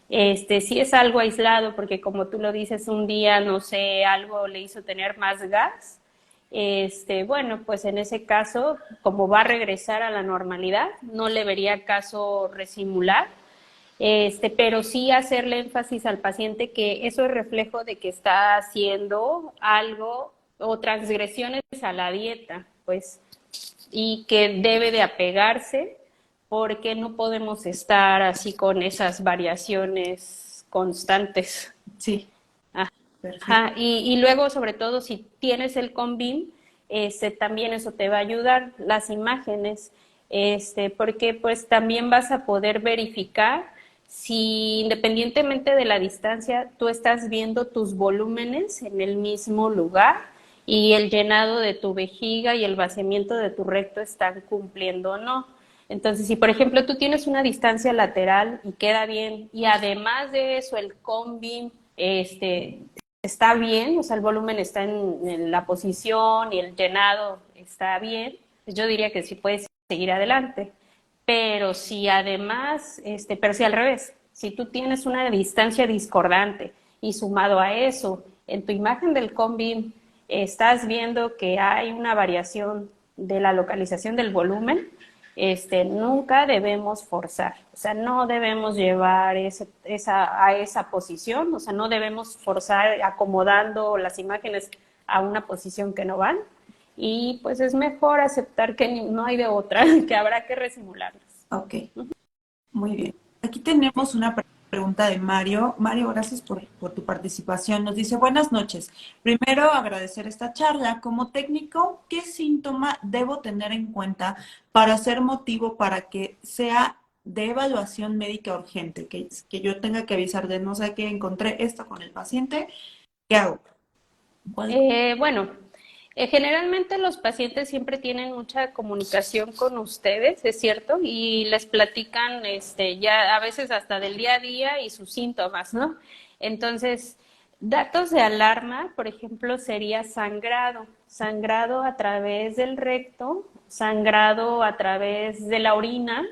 [SPEAKER 2] Si es algo aislado, porque como tú lo dices, un día, no sé, algo le hizo tener más gas, bueno, pues en ese caso, como va a regresar a la normalidad, no le vería caso resimular, pero sí hacerle énfasis al paciente que eso es reflejo de que está haciendo algo o transgresiones a la dieta, pues, y que debe de apegarse porque no podemos estar así con esas variaciones constantes.
[SPEAKER 1] Sí, perfecto.
[SPEAKER 2] Ajá, y luego, sobre todo, si tienes el Convim, también eso te va a ayudar, las imágenes, porque pues también vas a poder verificar si independientemente de la distancia, tú estás viendo tus volúmenes en el mismo lugar y el llenado de tu vejiga y el vaciamiento de tu recto están cumpliendo o no. Entonces, si por ejemplo tú tienes una distancia lateral y queda bien, y además de eso el Convim, está bien, o sea, el volumen está en la posición y el llenado está bien, pues yo diría que sí puedes seguir adelante. Pero si además, pero si al revés, Si tú tienes una distancia discordante y sumado a eso, en tu imagen del CONBIM estás viendo que hay una variación de la localización del volumen, nunca debemos forzar, o sea, no debemos llevar a esa posición, o sea, no debemos forzar acomodando las imágenes a una posición que no van, y pues es mejor aceptar que no hay de otra, que habrá que resimularlas.
[SPEAKER 1] Ok, muy bien. Aquí tenemos una pregunta de Mario. Mario, gracias por tu participación. Nos dice, buenas noches. Primero, agradecer esta charla. Como técnico, ¿qué síntoma debo tener en cuenta para ser motivo para que sea de evaluación médica urgente? Que yo tenga que avisar de, no sé qué, encontré esto con el paciente, ¿qué hago? ¿Cuál?
[SPEAKER 2] Bueno, generalmente los pacientes siempre tienen mucha comunicación con ustedes, es cierto, y les platican ya a veces hasta del día a día y sus síntomas, ¿no? Entonces, datos de alarma, por ejemplo, sería sangrado, sangrado a través del recto, sangrado a través de la orina,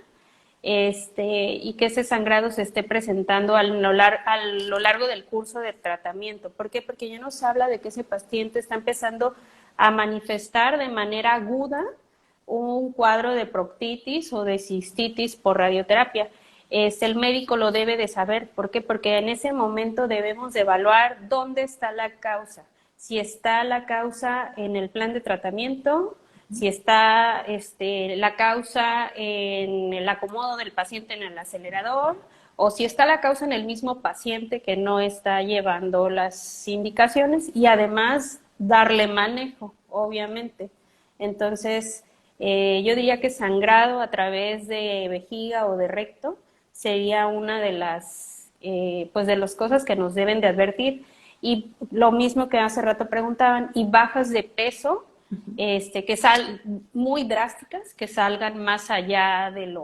[SPEAKER 2] y que ese sangrado se esté presentando a lo largo del curso de tratamiento. ¿Por qué? Porque ya nos habla de que ese paciente está empezando a manifestar de manera aguda un cuadro de proctitis o de cistitis por radioterapia. El médico lo debe de saber. ¿Por qué? Porque en ese momento debemos de evaluar dónde está la causa. Si está la causa en el plan de tratamiento, si está la causa en el acomodo del paciente en el acelerador, o si está la causa en el mismo paciente que no está llevando las indicaciones, y además darle manejo, obviamente. Entonces, yo diría que sangrado a través de vejiga o de recto sería una de pues de las cosas que nos deben de advertir. Y lo mismo que hace rato preguntaban, y bajas de peso, muy drásticas, que salgan más allá de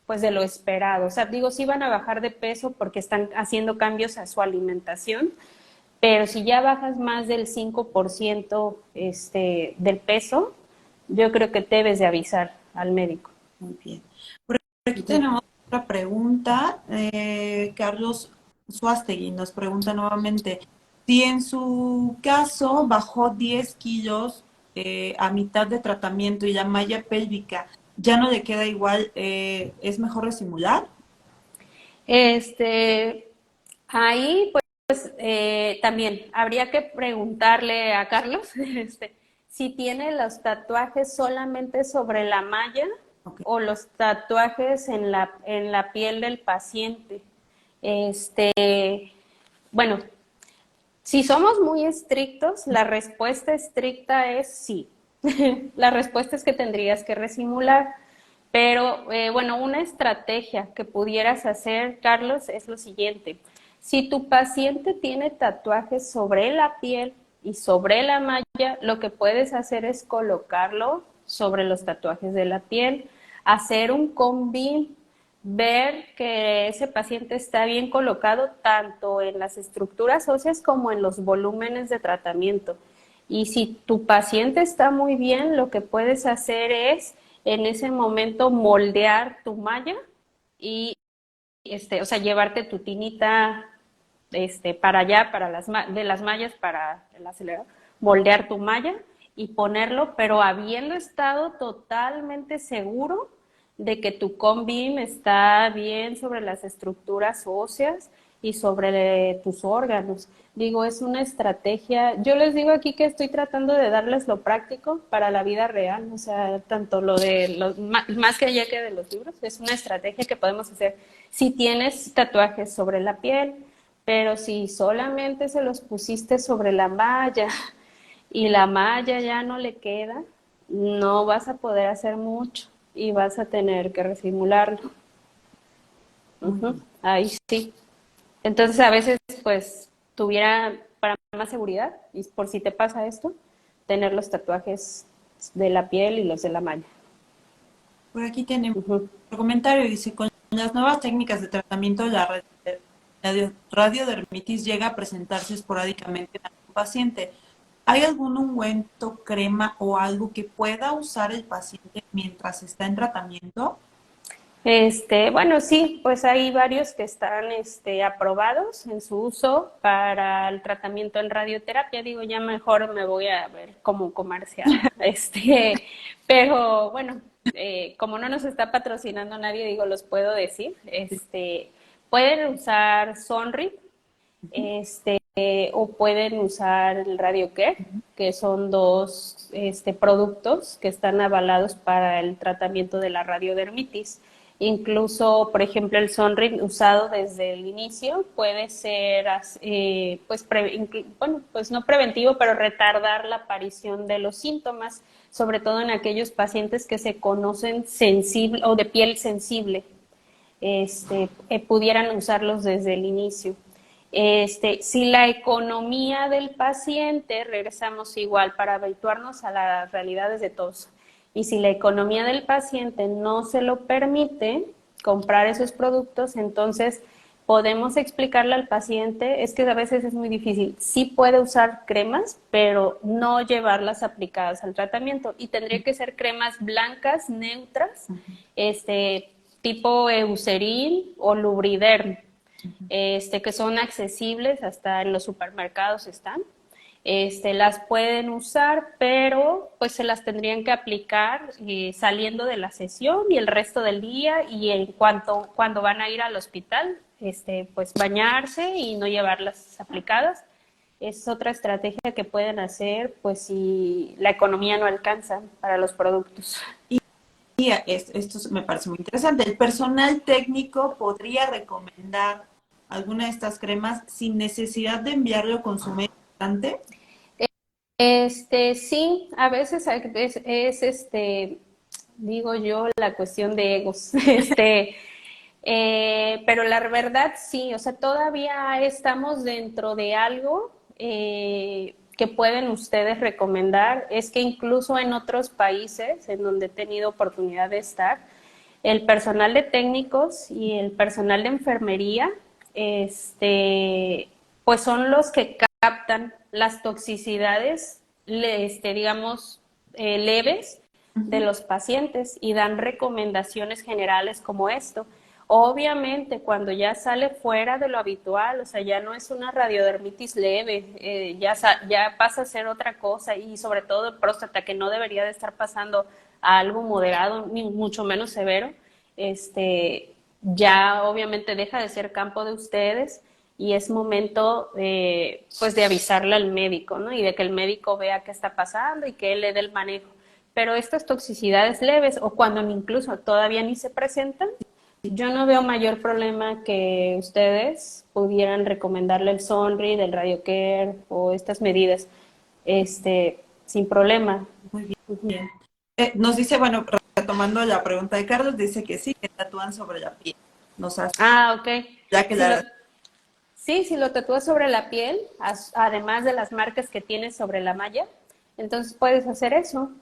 [SPEAKER 2] pues de lo esperado. O sea, digo, sí van a bajar de peso porque están haciendo cambios a su alimentación, pero si ya bajas más del 5% del peso, yo creo que debes de avisar al médico.
[SPEAKER 1] Muy bien. Por aquí tenemos otra pregunta. Carlos Suástegui nos pregunta nuevamente, si en su caso bajó 10 kilos a mitad de tratamiento y la malla pélvica ya no le queda igual, ¿es mejor resimular?
[SPEAKER 2] Ahí pues también habría que preguntarle a Carlos si tiene los tatuajes solamente sobre la malla
[SPEAKER 1] Okay.
[SPEAKER 2] o los tatuajes en la piel del paciente. Bueno, si somos muy estrictos, la respuesta estricta es sí. La respuesta es que tendrías que resimular. Pero bueno, una estrategia que pudieras hacer, Carlos, es lo siguiente. Si tu paciente tiene tatuajes sobre la piel y sobre la malla, lo que puedes hacer es colocarlo sobre los tatuajes de la piel, hacer un combi, ver que ese paciente está bien colocado tanto en las estructuras óseas como en los volúmenes de tratamiento. Y si tu paciente está muy bien, lo que puedes hacer es en ese momento moldear tu malla y o sea, llevarte tu tinita para allá, de las mallas para el acelerador, moldear tu malla y ponerlo, pero habiendo estado totalmente seguro de que tu CONBIM está bien sobre las estructuras óseas y sobre tus órganos. Digo, es una estrategia. Yo les digo aquí que estoy tratando de darles lo práctico para la vida real, o sea, tanto más que allá que de los libros, es una estrategia que podemos hacer. Si tienes tatuajes sobre la piel, pero si solamente se los pusiste sobre la malla y la malla ya no le queda, no vas a poder hacer mucho y vas a tener que resimularlo. Ahí sí. Entonces a veces pues tuviera para más seguridad y por si te pasa esto, tener los tatuajes de la piel y los de la malla.
[SPEAKER 1] Por aquí tenemos otro comentario, dice, con las nuevas técnicas de tratamiento, la radiodermitis llega a presentarse esporádicamente en algún paciente. ¿Hay algún ungüento, crema o algo que pueda usar el paciente mientras está en tratamiento?
[SPEAKER 2] Bueno, sí, pues hay varios que están aprobados en su uso para el tratamiento en radioterapia. Digo, ya mejor me voy a ver como comercial. Pero bueno, como no nos está patrocinando nadie, digo, los puedo decir. Pueden usar Sonri, o pueden usar el RadioCare, que son dos productos que están avalados para el tratamiento de la radiodermitis. Incluso, por ejemplo, el Sonrin usado desde el inicio puede ser, bueno, pues no preventivo, pero retardar la aparición de los síntomas, sobre todo en aquellos pacientes que se conocen sensible o de piel sensible, pudieran usarlos desde el inicio. Si la economía del paciente, regresamos igual para habituarnos a las realidades de todos, y si la economía del paciente no se lo permite comprar esos productos, entonces podemos explicarle al paciente, es que a veces es muy difícil, sí puede usar cremas, pero no llevarlas aplicadas al tratamiento, y tendría que ser cremas blancas, neutras, tipo Eucerin o Lubriderm, que son accesibles, hasta en los supermercados están. Las pueden usar, pero pues se las tendrían que aplicar saliendo de la sesión y el resto del día, y cuando van a ir al hospital, pues bañarse y no llevarlas aplicadas. Es otra estrategia que pueden hacer, pues si la economía no alcanza para los productos.
[SPEAKER 1] Y esto me parece muy interesante. ¿El personal técnico podría recomendar alguna de estas cremas sin necesidad de enviarlo con su médico tratante?
[SPEAKER 2] Sí, a veces digo yo, la cuestión de egos, pero la verdad sí, o sea, todavía estamos dentro de algo que pueden ustedes recomendar. Es que incluso en otros países en donde he tenido oportunidad de estar, el personal de técnicos y el personal de enfermería, pues son los que captan las toxicidades, digamos, leves de los pacientes, y dan recomendaciones generales como esto. Obviamente, cuando ya sale fuera de lo habitual, o sea, ya no es una radiodermitis leve, ya pasa a ser otra cosa, y sobre todo de próstata, que no debería de estar pasando a algo moderado, ni mucho menos severo, ya obviamente deja de ser campo de ustedes, y es momento pues de avisarle al médico, ¿no? Y de que el médico vea qué está pasando y que él le dé el manejo. Pero estas toxicidades leves, o cuando incluso todavía ni se presentan, yo no veo mayor problema que ustedes pudieran recomendarle el Sonri, del RadioCare o estas medidas, sin problema.
[SPEAKER 1] Muy bien. Nos dice, bueno, retomando la pregunta de Carlos, dice que sí, que tatúan sobre la piel. Nos hace,
[SPEAKER 2] Ah, ok.
[SPEAKER 1] ya que
[SPEAKER 2] Si lo,
[SPEAKER 1] la...
[SPEAKER 2] sí, si lo tatúas sobre la piel, además de las marcas que tienes sobre la malla, entonces puedes hacer eso.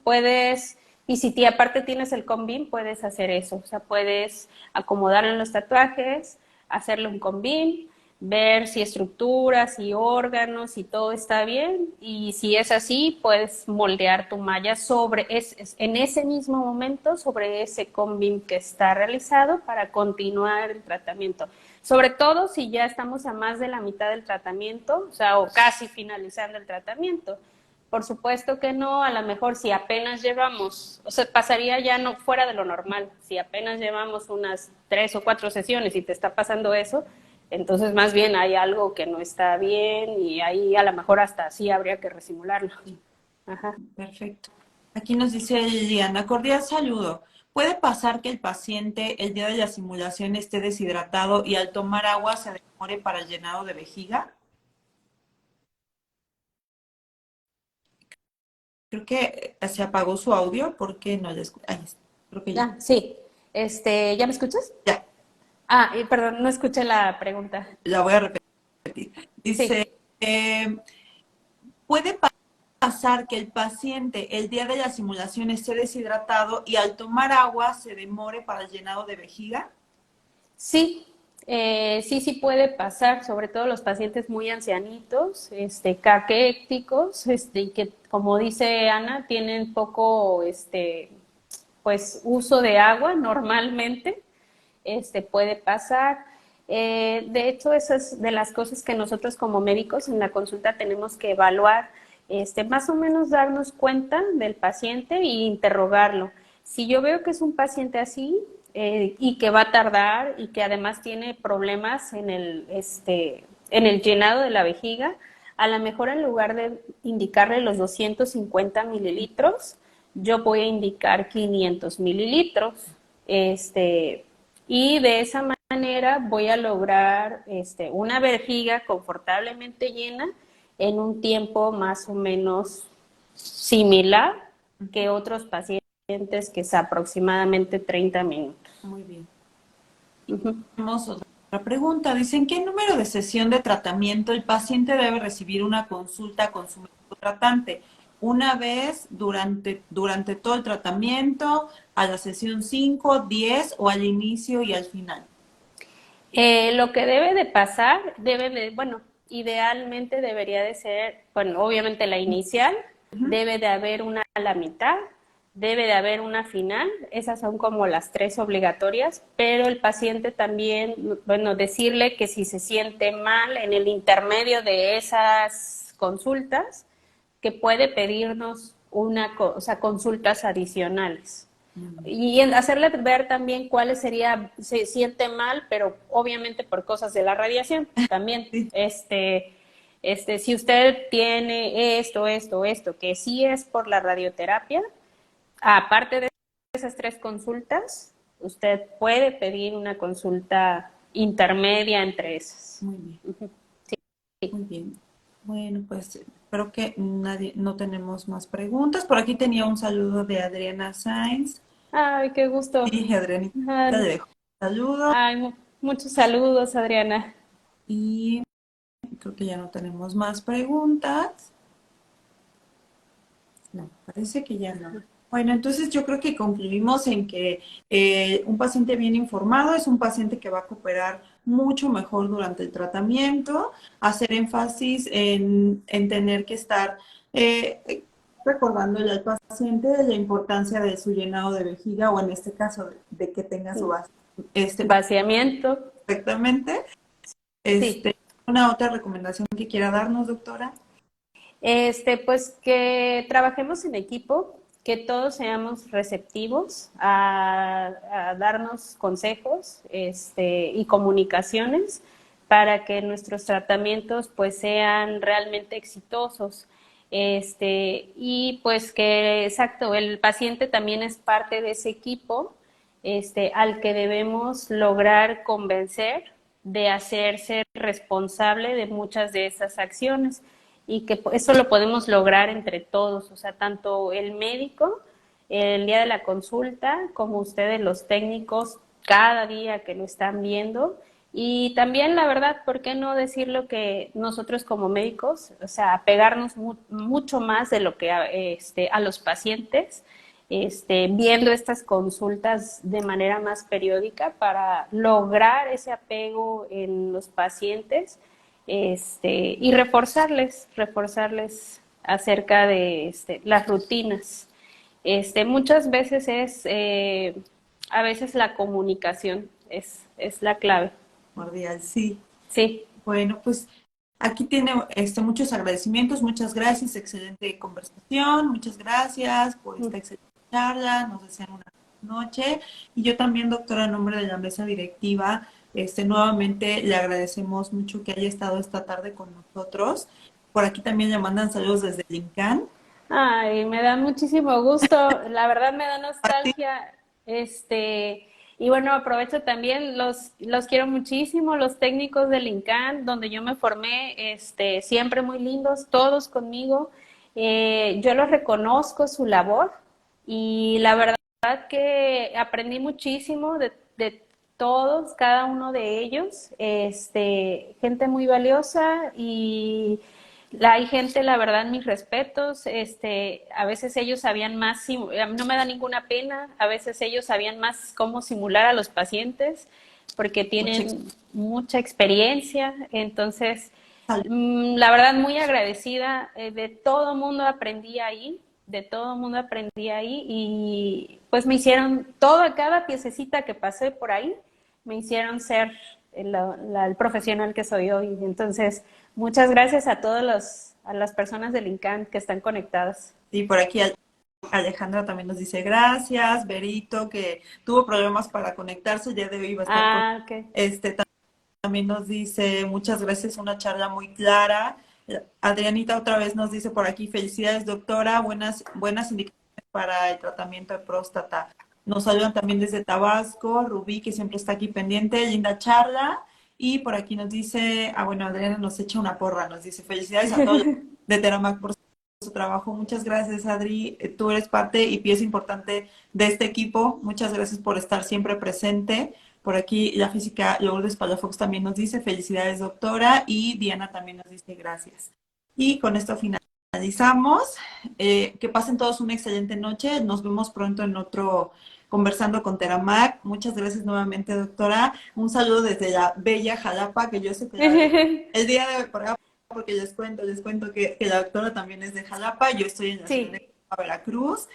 [SPEAKER 2] Y si aparte tienes el combín, puedes hacer eso. O sea, puedes acomodar en los tatuajes, hacerle un combín, ver si estructuras y órganos y todo está bien. Y si es así, puedes moldear tu malla en ese mismo momento sobre ese combín que está realizado para continuar el tratamiento. Sobre todo si ya estamos a más de la mitad del tratamiento, o sea, o casi finalizando el tratamiento. Por supuesto que no, a lo mejor si apenas llevamos, o sea, pasaría ya no fuera de lo normal. Si apenas llevamos unas 3 o 4 sesiones y te está pasando eso, entonces más bien hay algo que no está bien, y ahí a lo mejor hasta así habría que resimularlo. Ajá.
[SPEAKER 1] Perfecto. Aquí nos dice Liliana, cordial saludo. ¿Puede pasar que el paciente el día de la simulación esté deshidratado y al tomar agua se demore para el llenado de vejiga? Creo que se apagó su audio porque no le escucho. Creo que ya.
[SPEAKER 2] Ah, sí. ¿Ya me escuchas?
[SPEAKER 1] Ya,
[SPEAKER 2] Ah, perdón, no escuché la pregunta.
[SPEAKER 1] la voy a repetir.
[SPEAKER 2] Sí.
[SPEAKER 1] Dice, ¿puede pasar que el paciente el día de la simulación esté deshidratado y al tomar agua se demore para el llenado de vejiga?
[SPEAKER 2] Sí, sí puede pasar, sobre todo los pacientes muy ancianitos, caquéticos, y que, como dice Ana, tienen poco, pues, uso de agua normalmente. puede pasar. De hecho, eso es de las cosas que nosotros como médicos en la consulta tenemos que evaluar, más o menos darnos cuenta del paciente e interrogarlo. Si yo veo que es un paciente así y que va a tardar y que además tiene problemas en el llenado de la vejiga, a lo mejor en lugar de indicarle los 250 mililitros, yo voy a indicar 500 mililitros. Y de esa manera voy a lograr una vejiga confortablemente llena en un tiempo más o menos similar que otros pacientes, que es aproximadamente 30 minutos.
[SPEAKER 1] Muy bien.
[SPEAKER 2] Uh-huh.
[SPEAKER 1] Tenemos otra pregunta. Dicen, ¿qué número de sesión de tratamiento el paciente debe recibir una consulta con su médico tratante? ¿Una vez durante todo el tratamiento, a la sesión 5, 10 o al inicio y al final?
[SPEAKER 2] Lo que debe de pasar, bueno, idealmente debería de ser, bueno, obviamente la inicial, debe de haber una a la mitad, debe de haber una final, esas son como las 3 obligatorias, pero el paciente también, bueno, decirle que si se siente mal en el intermedio de esas consultas, que puede pedirnos consultas adicionales. Y hacerle ver también cuáles se siente mal, pero obviamente por cosas de la radiación también.
[SPEAKER 1] Sí.
[SPEAKER 2] Si usted tiene esto, que sí es por la radioterapia, aparte de esas 3 consultas, usted puede pedir una consulta intermedia entre esas.
[SPEAKER 1] Muy bien.
[SPEAKER 2] Sí.
[SPEAKER 1] Muy bien. Bueno, pues espero que no tenemos más preguntas. Por aquí tenía un saludo de Adriana Sainz.
[SPEAKER 2] Ay, qué gusto.
[SPEAKER 1] Sí, Adrianita,
[SPEAKER 2] Ay,
[SPEAKER 1] le dejo un saludo.
[SPEAKER 2] muchos saludos, Adriana.
[SPEAKER 1] Y creo que ya no tenemos más preguntas. No, parece que ya no. Bueno, entonces yo creo que concluimos en que un paciente bien informado es un paciente que va a cooperar mucho mejor durante el tratamiento, hacer énfasis en tener que estar recordándole al paciente la importancia de su llenado de vejiga o en este caso de que tenga su
[SPEAKER 2] vaciamiento.
[SPEAKER 1] Perfectamente.
[SPEAKER 2] Sí.
[SPEAKER 1] ¿Una otra recomendación que quiera darnos, doctora?
[SPEAKER 2] Pues que trabajemos en equipo, que todos seamos receptivos a darnos consejos y comunicaciones para que nuestros tratamientos pues sean realmente exitosos. Y pues que, exacto, el paciente también es parte de ese equipo al que debemos lograr convencer de hacerse responsable de muchas de esas acciones, y que eso lo podemos lograr entre todos, o sea, tanto el médico el día de la consulta, como ustedes los técnicos cada día que lo están viendo. Y también, la verdad, ¿por qué no decirlo que nosotros como médicos, o sea, apegarnos mucho más de lo que a los pacientes, viendo estas consultas de manera más periódica para lograr ese apego en los pacientes, y reforzarles acerca de las rutinas. Muchas veces a veces la comunicación es la clave.
[SPEAKER 1] Cordial, sí.
[SPEAKER 2] Sí.
[SPEAKER 1] Bueno, pues aquí tiene muchos agradecimientos, muchas gracias, excelente conversación, muchas gracias por esta excelente charla, nos desean una noche. Y yo también, doctora, en nombre de la mesa directiva, nuevamente le agradecemos mucho que haya estado esta tarde con nosotros. Por aquí también le mandan saludos desde el INCAN.
[SPEAKER 2] Ay, me da muchísimo gusto, la verdad me da nostalgia, y bueno, aprovecho también, los quiero muchísimo, los técnicos del INCAN, donde yo me formé, siempre muy lindos, todos conmigo, yo los reconozco su labor, y la verdad que aprendí muchísimo de todos, cada uno de ellos, gente muy valiosa, y hay gente, la verdad, mis respetos, a veces ellos sabían más, no me da ninguna pena, a veces ellos sabían más cómo simular a los pacientes, porque tienen mucha experiencia, entonces, la verdad, muy agradecida, de todo mundo aprendí ahí, y pues me hicieron, cada piececita que pasé por ahí, me hicieron ser el profesional que soy hoy. Entonces, muchas gracias a a las personas del INCAN que están conectadas.
[SPEAKER 1] Y por aquí Alejandra también nos dice gracias, Berito, que tuvo problemas para conectarse, el día de hoy iba a estar con
[SPEAKER 2] Ok.
[SPEAKER 1] también nos dice muchas gracias, una charla muy clara. Adrianita otra vez nos dice por aquí, felicidades doctora, buenas indicaciones para el tratamiento de próstata. Nos saludan también desde Tabasco, Rubí, que siempre está aquí pendiente, linda charla. Y por aquí nos dice, bueno, Adriana nos echa una porra, nos dice felicidades a todos de Teramac por su trabajo. Muchas gracias, Adri. Tú eres parte y pieza importante de este equipo. Muchas gracias por estar siempre presente. Por aquí la física Lourdes Palafox también nos dice felicidades, doctora. Y Diana también nos dice gracias. Y con esto finalizamos. Que pasen todos una excelente noche. Nos vemos pronto en otro Conversando con Teramac. Muchas gracias nuevamente, doctora. Un saludo desde la bella Jalapa, que yo sé que el día de hoy, porque les cuento que la doctora también es de Jalapa, yo estoy en la ciudad de
[SPEAKER 2] Sí.
[SPEAKER 1] Veracruz,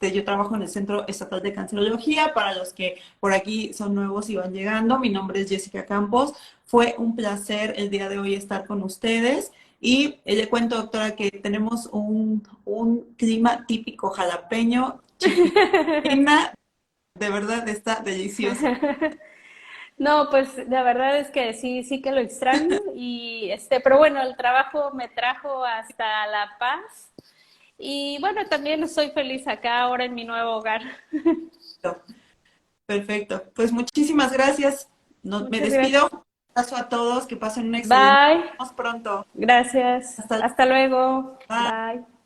[SPEAKER 1] yo trabajo en el Centro Estatal de Cancerología, para los que por aquí son nuevos y van llegando, mi nombre es Jessica Campos, fue un placer el día de hoy estar con ustedes y le cuento, doctora, que tenemos un clima típico jalapeño, chiquitina, de verdad está delicioso.
[SPEAKER 2] No, pues la verdad es que sí, sí que lo extraño y pero bueno, el trabajo me trajo hasta La Paz y bueno, también estoy feliz acá ahora en mi nuevo hogar.
[SPEAKER 1] Perfecto, pues muchísimas gracias. Me
[SPEAKER 2] Muchas gracias.
[SPEAKER 1] despido. Un abrazo a todos, que pasen un excelente.
[SPEAKER 2] Bye.
[SPEAKER 1] Nos vemos pronto.
[SPEAKER 2] Gracias.
[SPEAKER 1] Hasta
[SPEAKER 2] Hasta luego.
[SPEAKER 1] luego.
[SPEAKER 2] Bye.